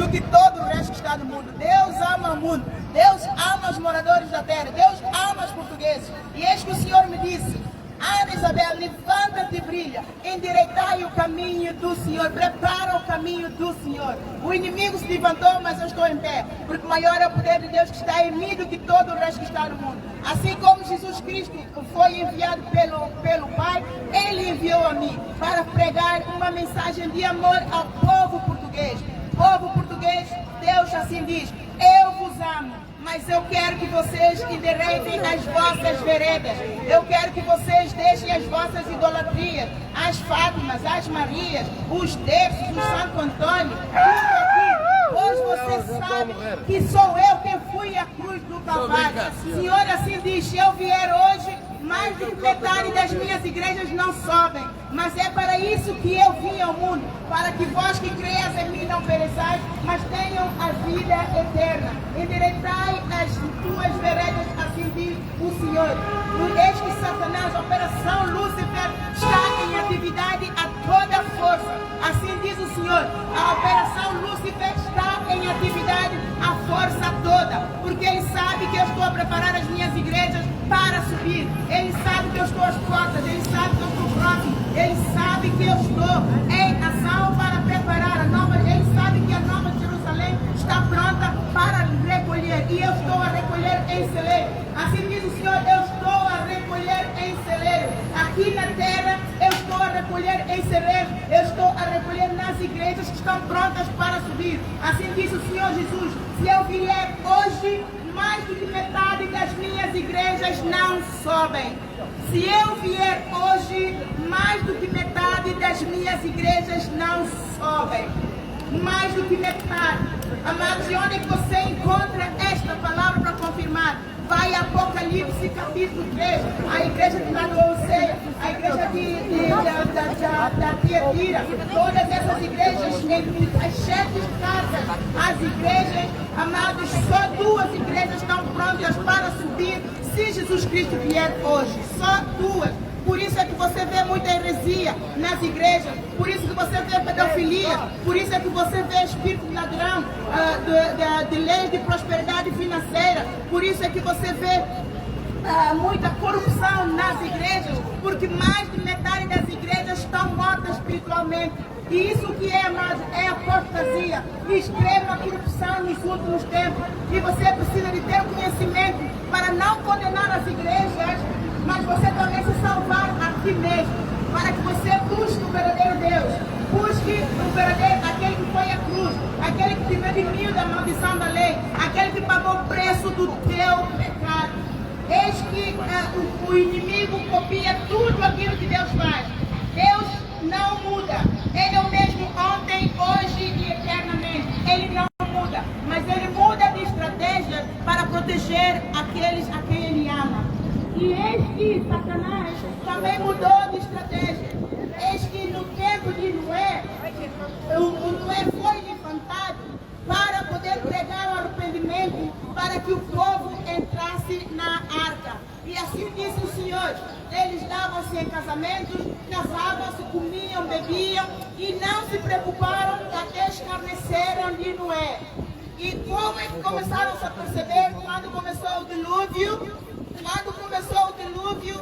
do que todo o resto que está no mundo. Deus ama o mundo, Deus ama os moradores da terra, Deus ama os portugueses. E eis que o Senhor me disse: Ana Isabel, levanta-te e brilha, endireitai o caminho do Senhor, prepara o caminho do Senhor. O inimigo se levantou, mas eu estou em pé, porque maior é o poder de Deus que está em mim do que todo o resto que está no mundo. Assim como Jesus Cristo foi enviado pelo Pai, Ele enviou a mim para pregar uma mensagem de amor ao povo português. Povo português, Deus assim diz: eu vos amo, mas eu quero que vocês endireitem as vossas veredas. Eu quero que vocês deixem as vossas idolatrias, as Fátimas, as Marias, os terços, o Santo Antônio. Hoje você sabe que sou eu quem fui à cruz do Calvário. Senhor assim diz: se eu vier hoje, mais de metade das minhas igrejas não sobem. Mas é para isso que eu vim ao mundo, para que vós que creias em mim não pereçais, mas tenham a vida eterna. Endireitai as tuas veredas, assim diz o Senhor. Eis que Satanás, Operação Lúcifer, está em atividade a toda força. Assim diz o Senhor: a Operação Lúcifer está em atividade a força toda, porque ele sabe que eu estou a preparar as minhas igrejas para subir. Ele sabe que eu estou às portas, ele sabe que eu estou próximo, ele sabe que eu estou em ação para preparar a nova. Ele sabe que a nova Jerusalém está pronta para recolher, e eu estou a recolher em celeiro. Assim diz o Senhor: eu estou a recolher em celeiro. Aqui na terra eu estou a recolher em celeiro, eu estou a recolher nas igrejas que estão prontas para subir. Assim diz o Senhor Jesus: se eu vier hoje, mais do que metade das minhas igrejas não sobem. Se eu vier hoje, mais do que metade das minhas igrejas não sobem. Mais do que metade. Amados, e onde é que você encontra esta palavra para confirmar? Vai a Apocalipse capítulo 3, a igreja de Laodiceia, a igreja da Tiatira, todas essas igrejas, as 7 cartas, as igrejas, amados, só 2 igrejas estão prontas para subir se Jesus Cristo vier hoje, só 2. Por isso é que você vê muita heresia nas igrejas, por isso que você vê pedofilia, por isso é que você vê espírito de ladrão, de leis de prosperidade financeira, por isso é que você vê muita corrupção nas igrejas, porque mais de metade das igrejas estão mortas espiritualmente. E isso que é, amados, é apostasia, extrema corrupção nos últimos tempos. E você precisa de ter conhecimento para não condenar as igrejas, mas você também se salvar aqui mesmo, para que você busque o verdadeiro Deus, busque o verdadeiro, aquele que foi à cruz, aquele que te redimiu da maldição da lei, aquele que pagou o preço do teu pecado. Eis que o inimigo copia tudo aquilo que Deus faz. Deus não muda, Ele é o mesmo ontem, hoje e eternamente. Ele não muda, mas Ele muda de estratégia para proteger aqueles a quem Ele ama. E eis que Satanás também mudou de estratégia. Eis que no tempo de Noé, o Noé foi levantado para poder pregar o arrependimento, para que o povo entrasse na arca. E assim disse o Senhor: eles davam-se em casamentos, casavam-se, comiam, bebiam e não se preocuparam, até escarneceram de Noé. E como é que começaram a perceber quando começou o dilúvio? Quando começou o dilúvio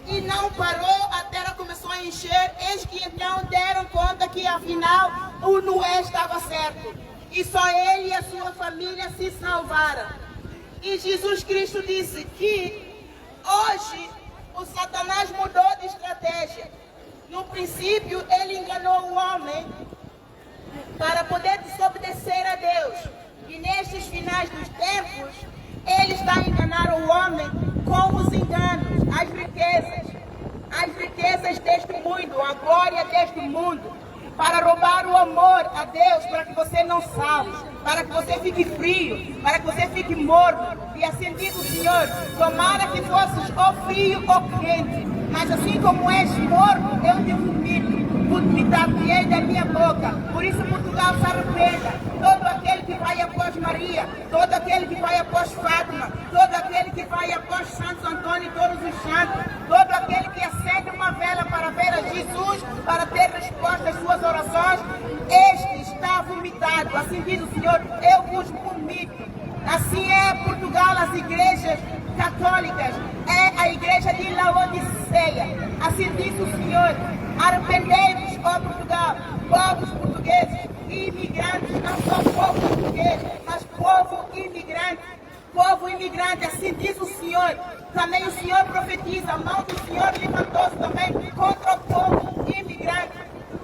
e não parou, a terra começou a encher, eis que então deram conta que afinal o Noé estava certo. E só ele e a sua família se salvaram. E Jesus Cristo disse que hoje o Satanás mudou de estratégia. No princípio ele enganou o homem para poder desobedecer a Deus. E nestes finais dos tempos, ele está a enganar o homem com os enganos, as riquezas deste mundo, a glória deste mundo, para roubar o amor a Deus, para que você não salve, para que você fique frio, para que você fique morno. E assim diz o Senhor: tomara que fosses ou frio ou quente, mas assim como és morno, eu te vomito, vomitar-te-ei da minha boca. Por isso Portugal se arrependa, todo aquele que vai após Maria, todo aquele que vai após Fátima, todo aquele que vai após Santo Antônio e todos os santos, todo aquele que acende uma vela para ver a Jesus, para ter resposta às suas orações, este está vomitado. amado, assim diz o Senhor, eu vos vomito. Assim é Portugal, as igrejas católicas, é a igreja de Laodiceia. Assim diz o Senhor, arrependei-vos, ó Portugal, povos portugueses e imigrantes, não só povo português, mas povo imigrante. Povo imigrante, assim diz o Senhor. Também o Senhor profetiza, a mão do Senhor levantou-se também contra o povo imigrante,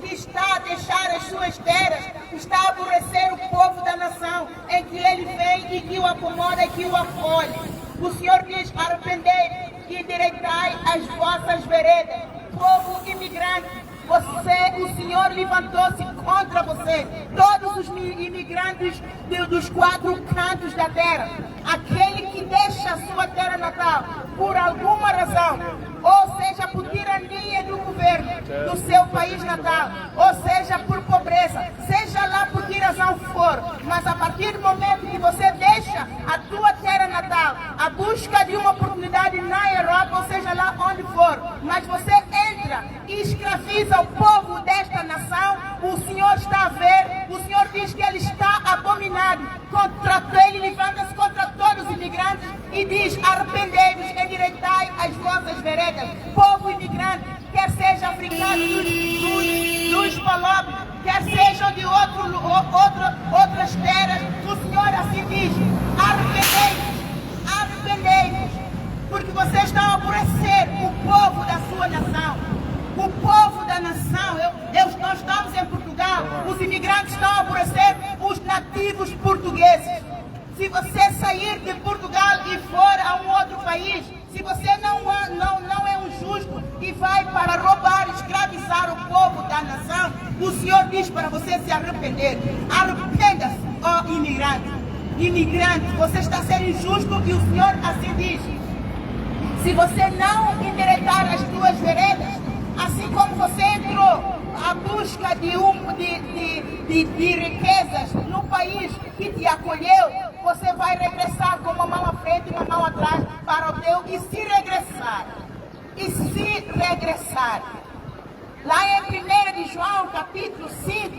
que está a deixar as suas terras, está a aborrecer o povo da nação, em que ele vem e que o acomoda e que o acolhe. O Senhor diz, arrependei e endireitai as vossas veredas. Povo imigrante, o Senhor levantou-se contra você. Todos os imigrantes dos 4 cantos da terra. Aquele que deixa a sua terra natal por alguma razão, ou seja, por tirania do governo do seu país natal, ou seja, por pobreza, seja lá por que razão for, mas a partir do momento que você deixa a tua terra natal, a busca de uma oportunidade na Europa, ou seja lá onde for, mas você entra e escraviza o povo desta nação, o Senhor está a ver, o Senhor diz que ele está abominado contra ele, levanta-se contra todos os imigrantes e diz, arrependei-vos, endireitai as vossas veredas. Povo imigrante, quer seja africano dos palopes, quer sejam de outras terras, o Senhor assim diz, arrependei-vos, arrependei-vos, porque vocês estão a aborrecer o povo da sua nação. O povo da nação, nós estamos em Portugal, os imigrantes estão a aborrecer os nativos portugueses. Se você sair de Portugal e for a um outro país, se você não é um justo e vai para roubar, escravizar o povo da nação, o Senhor diz para você se arrepender. Arrependa-se, ó imigrante. Imigrante, você está sendo injusto e o Senhor assim diz. Se você não endireitar as tuas veredas, assim como você entrou à busca de riquezas no país que te acolheu, você vai regressar com uma mão à frente e uma mão atrás para o teu e se regressar. Lá em 1 de João, capítulo 5,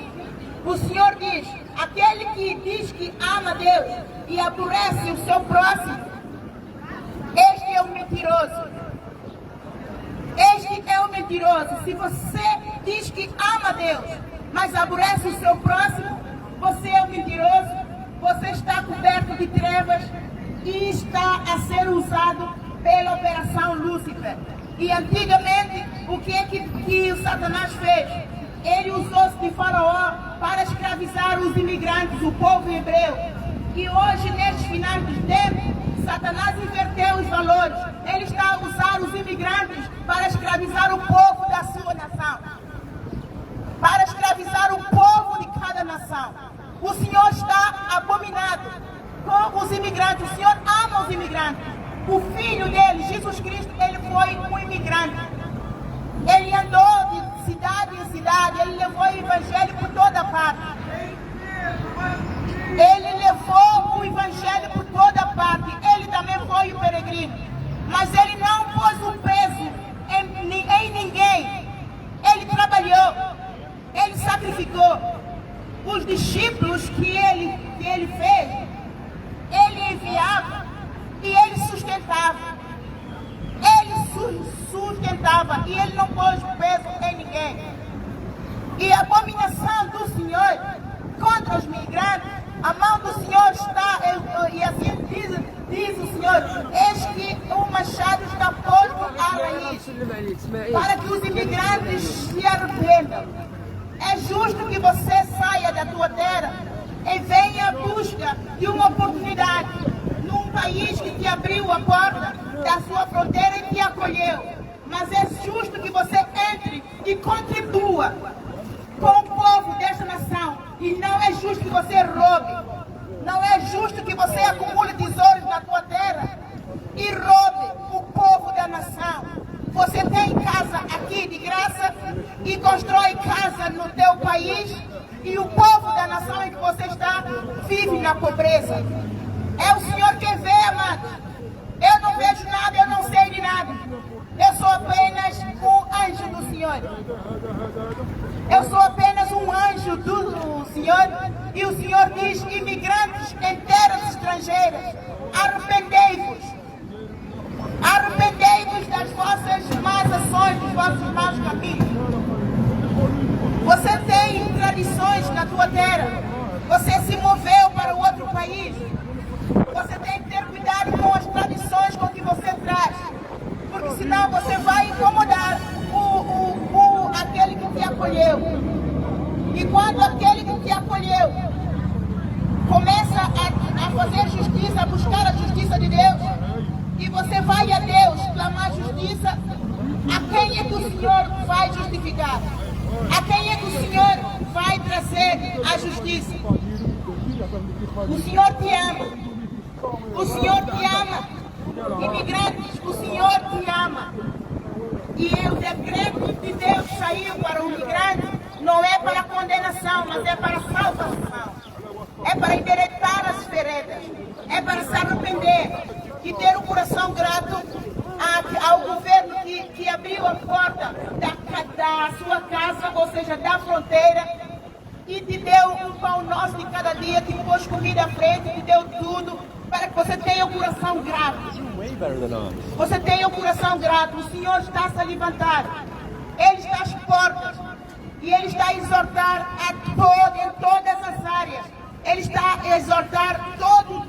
o Senhor diz, aquele que diz que ama Deus e aborrece o seu próximo, este é o mentiroso. Este é o mentiroso. Se você diz que ama Deus, mas aborrece o seu próximo, você é o mentiroso, você está coberto de trevas e está a ser usado pela operação Lúcifer. E antigamente, o que é que o Satanás fez? Ele usou-se de Faraó para escravizar os imigrantes, o povo hebreu. E hoje, nestes finais dos tempos, Satanás inverteu os valores. Ele está a usar os imigrantes para escravizar o povo da sua nação. Para escravizar o povo de cada nação. O Senhor está abominado com os imigrantes. O Senhor ama os imigrantes. O filho dele, Jesus Cristo, ele foi um imigrante. Ele andou de cidade em cidade. Ele levou o evangelho por toda parte. Ele levou o evangelho por toda parte. Ele também foi o peregrino. Mas ele não pôs o peso em ninguém. Ele trabalhou. Ele sacrificou. Os discípulos que ele fez, ele enviava e ele sustentava. Ele sustentava e ele não pôs o peso em ninguém. E a abominação do Senhor contra os migrantes, a mão do Senhor está, e assim diz o Senhor, eis que o machado está posto à raiz, para que os imigrantes se arrependam. É justo que você saia da tua terra e venha à busca de uma oportunidade num país que te abriu a porta da sua fronteira e te acolheu. Mas é justo que você entre e contribua com o povo desta nação. E não é justo que você roube. Não é justo que você acumule tesouros na tua terra e roube o povo da nação. Você tem casa aqui de graça e constrói casa no teu país e o povo da nação em que você está vive na pobreza. É o Senhor que vê, amado. Eu não vejo nada, eu não sei de nada. Eu sou apenas um anjo do Senhor. Eu sou apenas apenas um anjo do Senhor. E o Senhor diz: imigrantes em terras estrangeiras, arrependei-vos. Arrependei-vos das vossas más ações, dos vossos maus caminhos. Você tem tradições na tua terra. Você se moveu para outro país. Você tem que ter cuidado com as tradições com que você traz. Porque senão você vai incomodar aquele que te acolheu. E quando aquele que te acolheu começa a fazer justiça, a buscar a justiça de Deus, e você vai a Deus clamar justiça, a quem é que o Senhor vai justificar? A quem é que o Senhor vai trazer a justiça? O Senhor te ama. O Senhor te ama. Imigrantes, o Senhor te ama. E o decreto de Deus saiu para o migrante, não é para condenação, mas é para salvação. É para endireitar as veredas. É para se arrepender e ter o coração grato ao governo que abriu a porta da sua casa, ou seja, da fronteira, e te deu um pão nosso de cada dia, te pôs comida à frente, te deu tudo, para que você tenha o coração grato. Você tenha o coração grato. O Senhor está a se levantar. Ele está às portas. E Ele está a exortar em todas as áreas. Ele está a exortar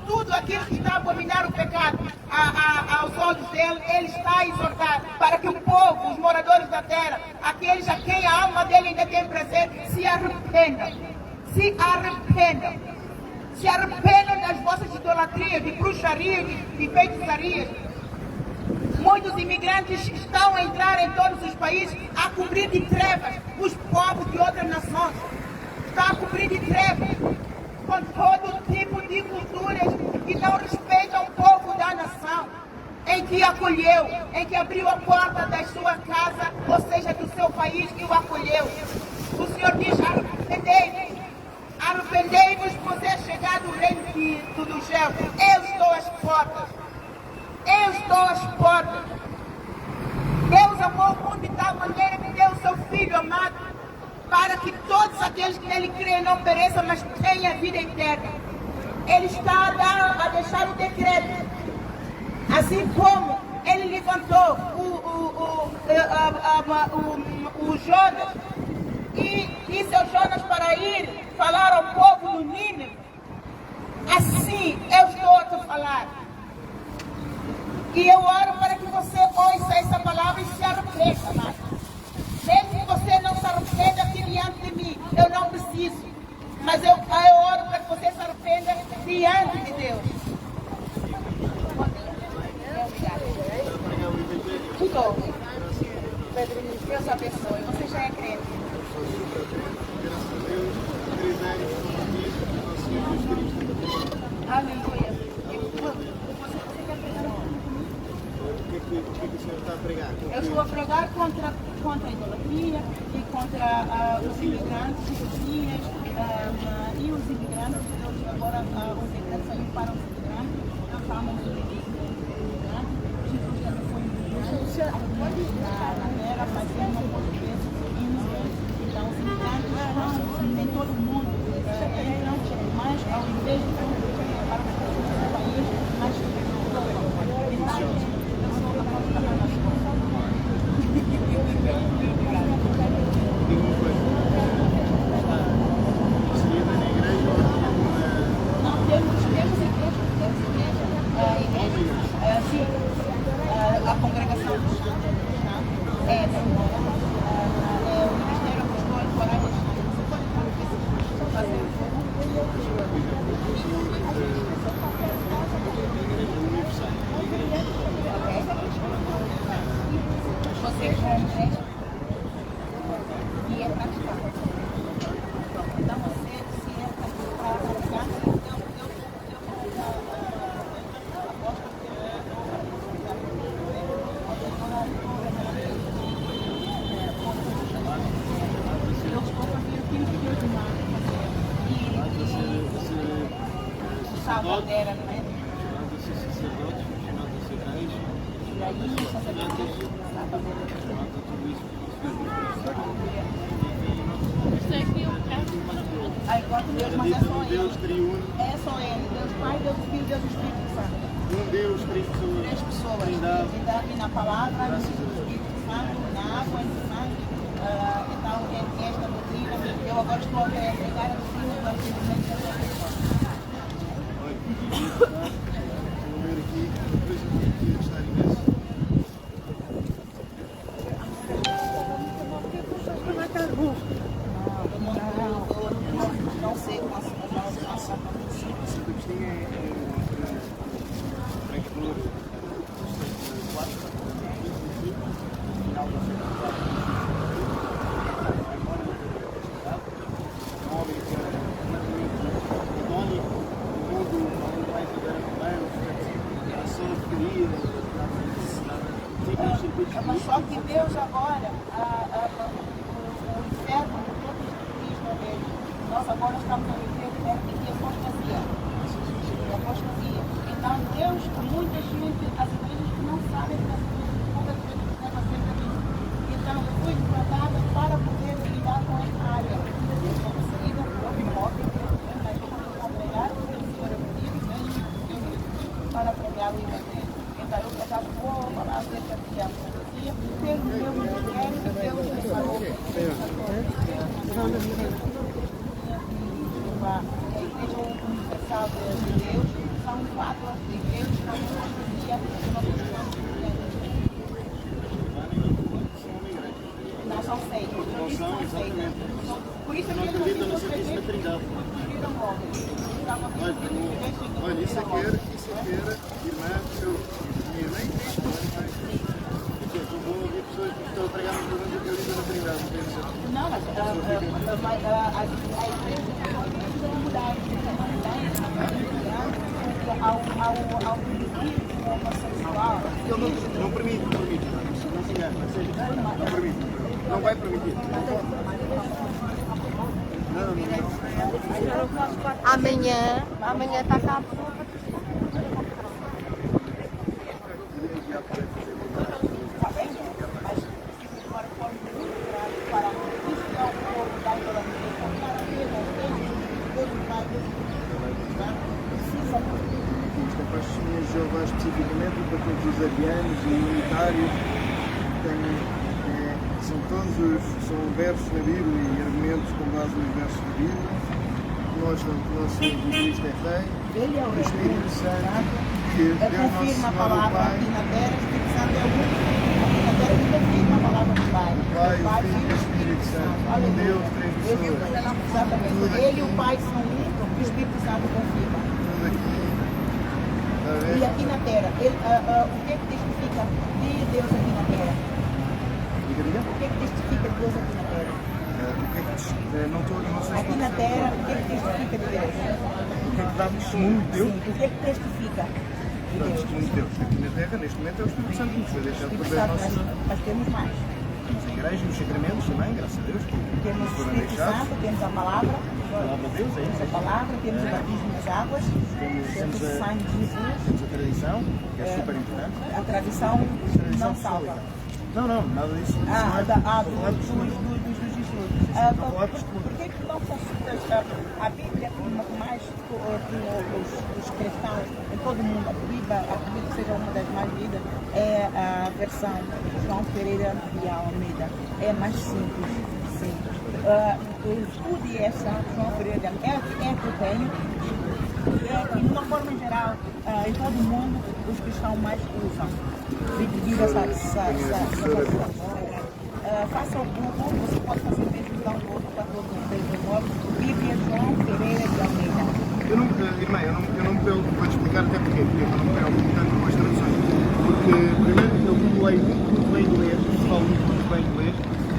tudo aquilo que está a abominar o pecado aos olhos dele. Ele está a exortar para que o povo, os moradores da terra, aqueles a quem a alma dele ainda tem prazer, se arrependam. Se arrependam. Se arrependam das vossas idolatrias, de bruxaria, de feitiçarias. Muitos imigrantes estão a entrar em todos os países a cobrir de trevas os povos de outras nações. Está a cobrir de trevas com todo tipo de culturas que não respeitam o povo da nação, em que acolheu, em que abriu a porta da sua casa, ou seja, do seu país, que o acolheu. O Senhor diz: arrependei-vos. Arrependei-vos, pois é chegado o reino dos céus. Eu estou às portas. Eu estou às portas. Deus amou o mundo de tal maneira que deu o seu Filho amado, para que todos aqueles que nele creem não pereçam, mas tenham a vida eterna. Ele está a deixar o decreto. Assim como ele levantou o Jonas e disse ao Jonas para ir falar ao povo do Nínive, assim eu estou a te falar. E eu oro para que você ouça essa palavra e se arrependa, amado. Mesmo que você não se arrependa aqui diante de mim, eu não preciso. Mas eu oro para que você se arrependa diante de Deus. Estou. Deus abençoe. Você já é crente. Aleluia. O que o senhor está a pregar? Eu estou a pregar contra a idolatria e contra os imigrantes, e os imigrantes. Hoje agora os imigrantes saíram para os imigrantes. Nós falamos do imigrante. Jesus também foi imigrante na terra, fazendo um português imigrante. Então os imigrantes estão em todo o mundo. Mas ao invés de para o país, mas a congregação é o Ministério Apostólico Orário. Você pode fazer você compra e é praticado. Então você se é praticado, salvadeira, não é? Sacerdotes, e aí os sacerdotes, Aí quatro Deus, mas é só Deus Ele. triuno, É só Ele. Deus Pai, Deus Filho, Deus Espírito Santo. um Deus, três Três pessoas, pessoas. Trindade. Trindade na palavra, no Graças a Deus. Espírito Santo, na água, em sangue. Então, esta doutrina, eu agora estou a pregar a doutrina do arrependimento da salvação. Vou ver aqui, depois eu vou aqui gostar imenso. Não sei como Essa textinha é pregador 4, final da homem que era completamente hedônico, o mundo mais agora era só porcaria, mas só que Deus agora, o inferno, todo o cristianismo dele, nós agora estamos a viver o inferno de apostasia. De apostasia. Então Deus, muita gente, as igrejas que não sabem das igrejas, poucas igrejas que devem acerca disso. Então eu fui tratada para poder lidar com esta área. Eu estou saída, houve morte, mas eu vou pregar, porque o Senhor é bonito, para pregar o evangelho. Então eu já vou falar acerca de apostasia, pelo meu ministério, que Deus me falou. A Igreja Universal de Deus são quatro igrejas que não apostasia, não são seis. Não são, exatamente. Por isso Não que acreditam no serviço da Trindade. Olha, isso aqui era irmã, minha mãe, eu vou ouvir pessoas que estão a pregar nos problemas que acreditam na Trindade. Não, mas a igreja não mudar, ao princípio homossexual. Eu não permito, não se engane, ou seja, não permite, não vai permitir. Amanhã está cá. Está bem? Mas se agora for para isso é o povo da idolatria, para ver Deus vai precisa Isto é para as testemunhas de Jeová especificamente, para todos os arianos e unitários. São são versos na Bíblia e argumentos com base nos versos da Bíblia. Nosso Cristo é Rei, Ele é o o Espírito Santo, que Ele Deus Nosso confirma a Senhor, o palavra Pai, aqui na terra, o Espírito Santo é o único. Aqui na terra ele confirma a palavra do Pai. o Pai, o Filho e o Espírito Santo, um Aleluia. Deus, três Eu vi pessoas. exatamente. Tudo Ele aqui. e o Pai são um, e o Espírito Santo confirma. Tudo aqui. Está a ver? E aqui na terra, o que testifica de Deus aqui na terra? Diga, diga. O que testifica de Deus aqui na terra? Não sei se Aqui na terra, o que testifica de Deus? o que é que dá testemunho de Deus. Sim, o que testifica de Dá Deus? testemunho de Deus. Aqui na Terra, neste momento, é o Espírito Santo que nos foi deixado por Espírito Deus Santo, Nosso. mas temos mais. Temos a Igreja e os sacramentos também, graças a Deus, que Temos nos o foram Espírito deixados. Santo, temos a palavra, A palavra de Deus, é isso. a palavra, temos o batismo nas águas, temos o sangue de Jesus, Temos a tradição, que é super importante. a tradição não salva. Não, nada disso. Dos por que que não consultas a Bíblia como mais os cristãos em todo o mundo? Acredito que seja uma das mais lidas, é a versão João Pereira de Almeida. É mais simples, sim. Estude essa João Pereira de Almeida, é a que eu tenho. E de uma forma geral, em todo o mundo, os cristãos mais usam. Devido a faça o Google, você pode fazer mesmo download para todo mundo desde o nome, Bíblia João Pereira de Almeida. Irmã, eu não me preocupo, vou-te explicar até porquê, porque eu não me preocupo tanto com as traduções. Porque, primeiro, eu como leio muito bem inglês, falo muito bem inglês,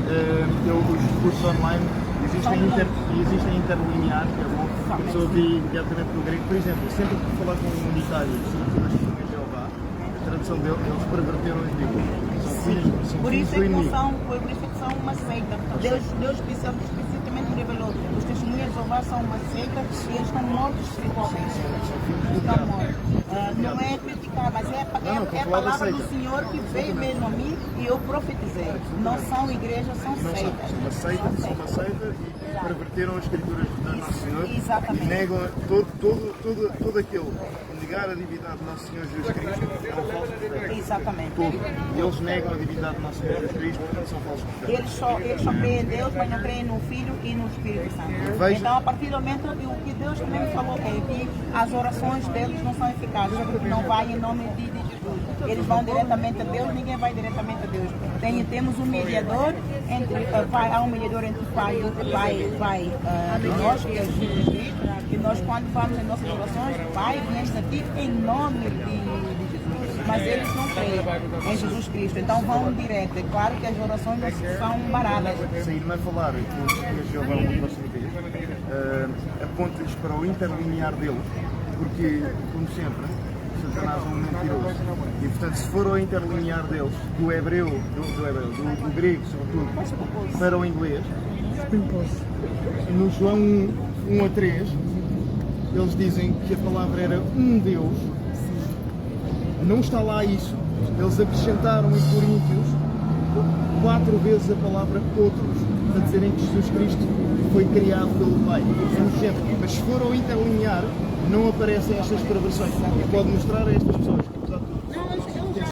os cursos online existem interlineares, que é bom, a pessoa vê diretamente no grego. Por exemplo, sempre que falar com um unitário, sobretudo as testemunhas de Jeová, a tradução deles, eles perverteram as Bíblias. São Por filhos isso do é inimigo. que são uma seita. Deus especificamente revelou. Os testemunhas de Jeová são uma seita e eles estão mortos espiritualmente. Estão mortos. não é criticar, mas é porque Não, é a palavra do Senhor que veio mesmo a mim e eu profetizei. Não são igrejas, são Não seitas. são uma seita e perverteram as escrituras de Nosso Senhor. Exatamente. E negam todo aquele que negar a divindade de Nosso Senhor Jesus Cristo é um falso profeta. Exatamente. Todo. Eles negam a divindade de Nosso Senhor Jesus Cristo, portanto são falsos profetas. Eles só creem em Deus, mas não creem no Filho e no Espírito Santo. Veja- Então, a partir do momento o que Deus também me falou é que as orações deles não são eficazes, porque não vai em nome de Jesus. Eles vão diretamente a Deus, ninguém vai diretamente a Deus. Temos um mediador, há um mediador entre o Pai e nós, que é Jesus Cristo, e nós quando vamos em nossas orações, Pai, viemos aqui em nome de Jesus. Mas eles não creem em Jesus Cristo, então vão direto. É claro que as orações são baratas. Sair-me a falar com os senhores Jeová uma próxima vez, aponto-lhes para o interlinear deles, porque, como sempre, Satanás é um mentiroso. E, portanto, se for o interlinear deles, do grego, sobretudo, para o inglês, no João 1:3, eles dizem que a palavra era um Deus. Não está lá isso. Eles acrescentaram em Coríntios 4 vezes a palavra outros, a dizerem que Jesus Cristo foi criado pelo Pai. Mas se for ao interlinear, não aparecem estas perversões. E pode mostrar a estas pessoas